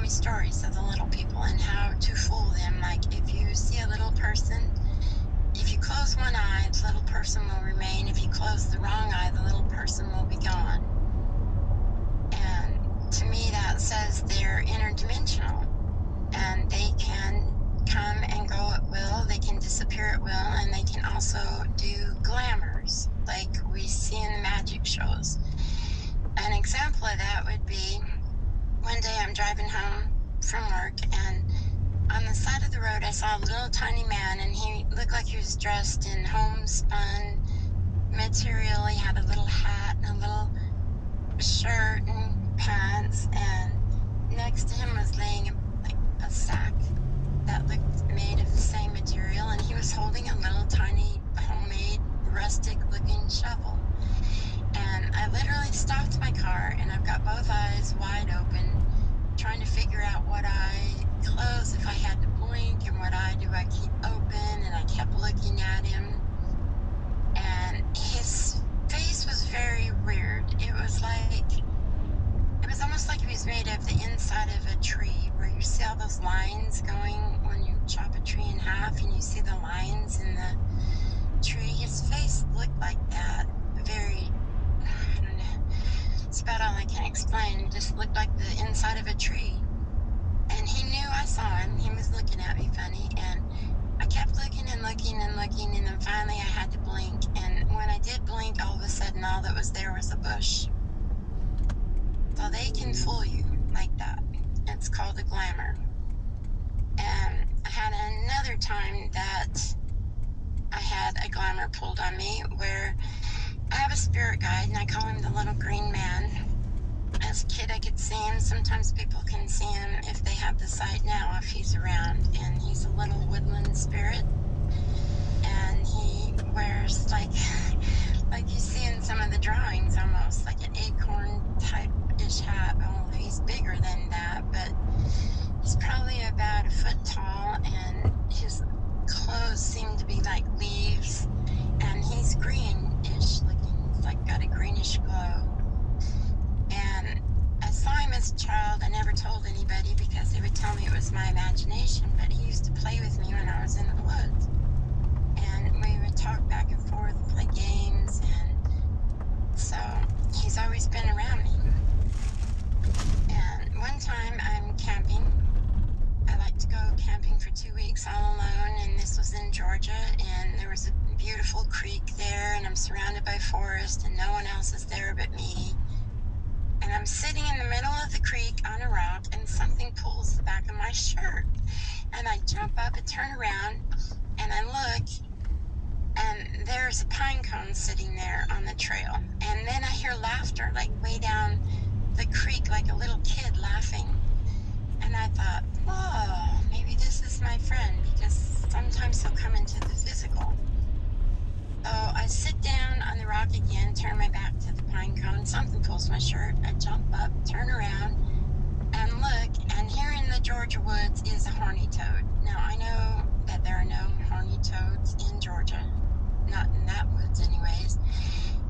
me stories of the little people and how to fool them. Like, if you see a little person, if you close one eye, the little person will remain. If you close the wrong eye, the little person will be gone. And to me, that says they're interdimensional, and they can come and go at will. They can disappear at will, and they can also do glamours like we see in the magic shows. An example of that would be, one day I'm driving home from work, and on the side of the road I saw a little tiny man, and he looked like he was dressed in homespun material. He had a little hat and a little shirt and pants, and next to him was laying a sack that looked made of the same material, and he was holding a little tiny homemade rustic looking shovel. And I literally stopped my car, and I've got both eyes wide open, trying to figure out what eye close if I had to blink, and what eye do I keep open. And I kept looking at him, and his face was very weird. It was almost like he was made of the inside of a tree, where you see all those lines going when you chop a tree in half, and you see the lines in the tree. His face looked like that. Very, I don't know, it's about all I can explain. It just looked like the inside of a tree. And he knew I saw him. He was looking at me funny, and I kept looking and looking and looking, and then finally I had to blink. And when I did blink, all of a sudden all that was there was a bush. So they can fool you like that. It's called a glamour. And I had another time that I had a glamour pulled on me, where I have a spirit guide, and I call him the little green man. As a kid, I could see him. Sometimes people can see him if they have the sight now, if he's around. And he's a little woodland spirit. And he wears like you see in some of the drawings, almost like an acorn type-ish hat. Oh, he's bigger than that, but he's probably about a foot tall, and his clothes seem to be like leaves, and he's greenish looking. He's like got a greenish glow. And I saw him as a child. I never told anybody because they would tell me it was my imagination, but he used to play with me when I was in the woods. And we would talk back and forth, play games, and so he's always been around me. And one time I'm camping. I like to go camping for 2 weeks all alone, and this was in Georgia, and there was a beautiful creek there, and I'm surrounded by forest, and no one else is there but me. And I'm sitting in the middle of the creek on a rock, and something pulls the back of my shirt. And I jump up and turn around, and I look, and there's a pine cone sitting there on the trail. And then I hear laughter, like way down the creek, like a little kid laughing. And I thought, oh, maybe this is my friend, because sometimes he'll come into the physical. So I sit down on the rock again, turn my back to the pine cone, something pulls my shirt, I jump up, turn around, and look, and here in the Georgia woods is a horny toad. Now, I know that there are no horny toads in Georgia, not in that woods anyways,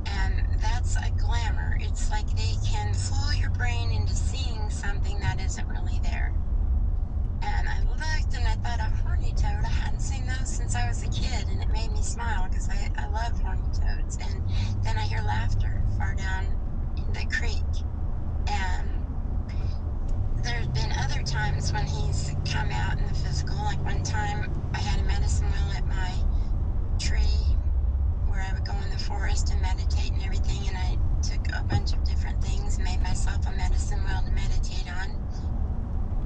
and that's a glamour. It's like they can fool your brain into seeing something that isn't really there. And I looked, and I thought, a horny toad, I hadn't seen those since I was a kid, and it made me smile because I love horny toads. And then I hear laughter far down in the creek. And there's been other times when he's come out in the physical. Like one time I had a medicine wheel at my tree where I would go in the forest and meditate and everything, and I took a bunch of different things, made myself a medicine wheel to meditate on.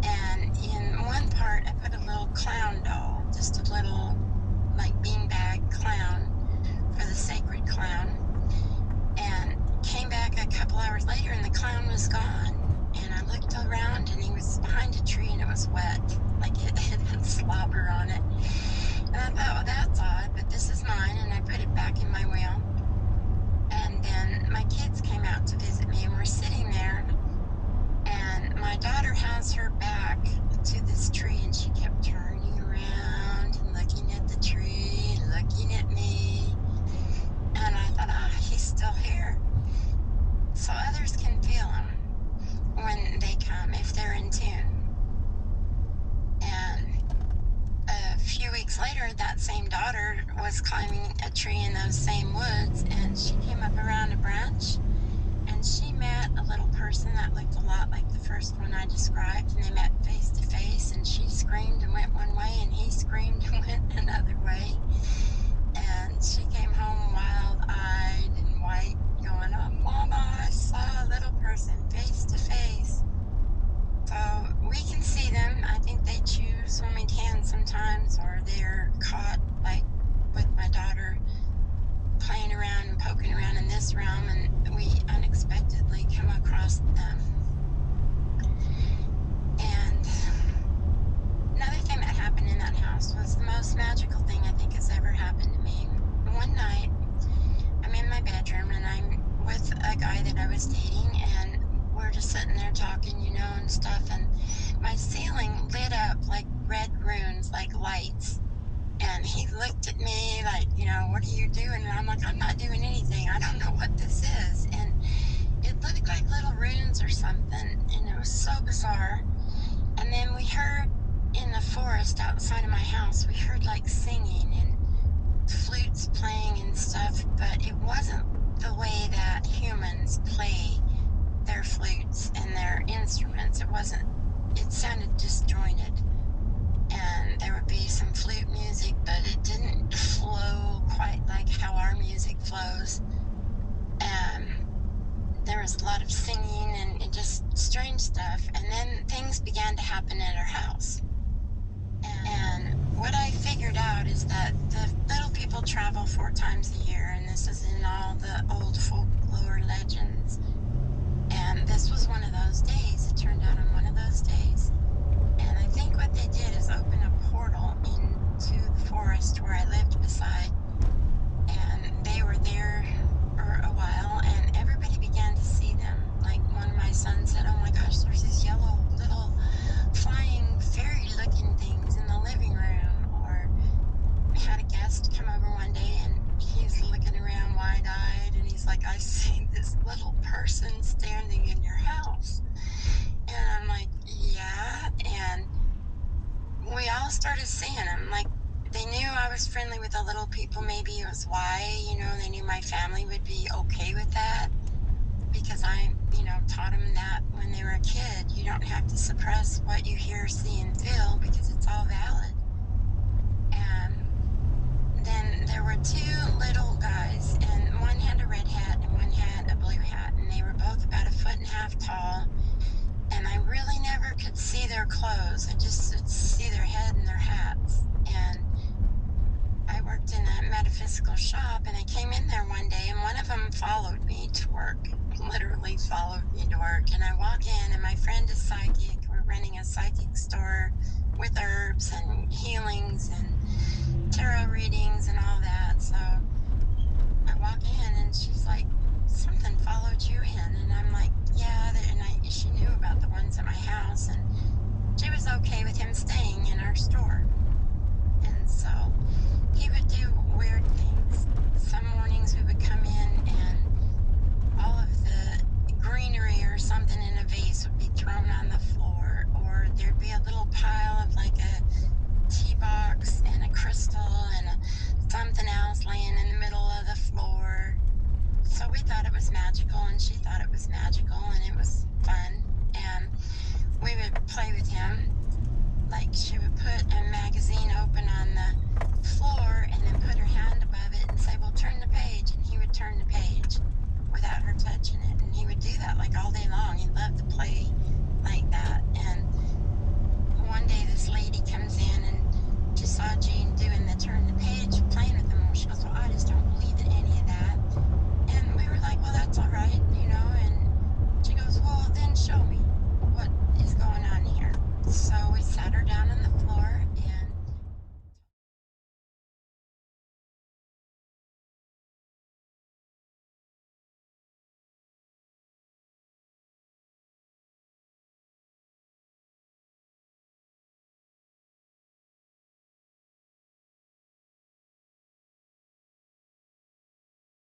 And in one part, I put a little clown doll, just a little, like, beanbag clown for the sacred clown. And came back a couple hours later, and the clown was gone. And I looked around, and he was behind a tree, and it was wet, like it had slobber on it. And I thought, well, that's odd, but this is mine, and I put it back in my wheel. And then my kids came out to visit me, and we're sitting there. And my daughter has her back to this tree, and she kept turning around and looking at the tree, looking at me. And I thought, he's still here. So others can feel him when they come, if they're in tune. that same daughter was climbing a tree in those same woods, and she came up around a branch, and she met a little person that looked a lot like the first one I described, and they met face to face, and she screamed and went one way, and he screamed and went another way. And she came home wild-eyed and white, going, "Oh, Mama, I saw a little person face to face." So we can see them. I think they choose when we can sometimes, or they're caught, like with my daughter, playing around and poking around in this realm, and we unexpectedly come across them. And another thing that happened in that house was the most magical thing I think has ever happened to me. One night, I'm in my bedroom, and I'm with a guy that I was dating, and we're just sitting there talking, and stuff, and my ceiling lit up like red runes, like lights. And he looked at me like, "What are you doing?" And I'm like, "I'm not doing anything. I don't know what this is." And it looked like little runes or something, and it was so bizarre. And then we heard in the forest outside of my house, we heard like singing and flutes playing and stuff, but it wasn't the way that humans play their flutes and their instruments. It sounded disjointed. And there would be some flute music, but it didn't flow quite like how our music flows. And there was a lot of singing and just strange stuff. And then things began to happen at our house. And what I figured out is that the little people travel 4 times a year, and this is in all the old folklore legends. And this was one of those days. It turned out on one of those days. And I think what they did is open a portal into the forest where I lived beside. And they were there for a while, and everybody began to see them. Like one of my sons said, "Oh my gosh, there's these yellow little flying fairy-looking things in the living room." Or I had a guest come over one day, and he's looking around wide-eyed, and he's like, "I see this little person standing in your house." And I'm like, "Yeah." And we all started seeing them. Like, they knew I was friendly with the little people. Maybe it was why, they knew my family would be okay with that, because I, taught them that when they were a kid. You don't have to suppress what you hear, see, and feel, because it's all valid. And then there were 2 little guys, and one had a red hat and one had a blue hat, and they were both about 1.5 feet tall. And I really never could see their clothes. I just could see their head and their hats. And I worked in a metaphysical shop, and I came in there one day, and one of them followed me to work, literally followed me to work. And I walk in, and my friend is psychic,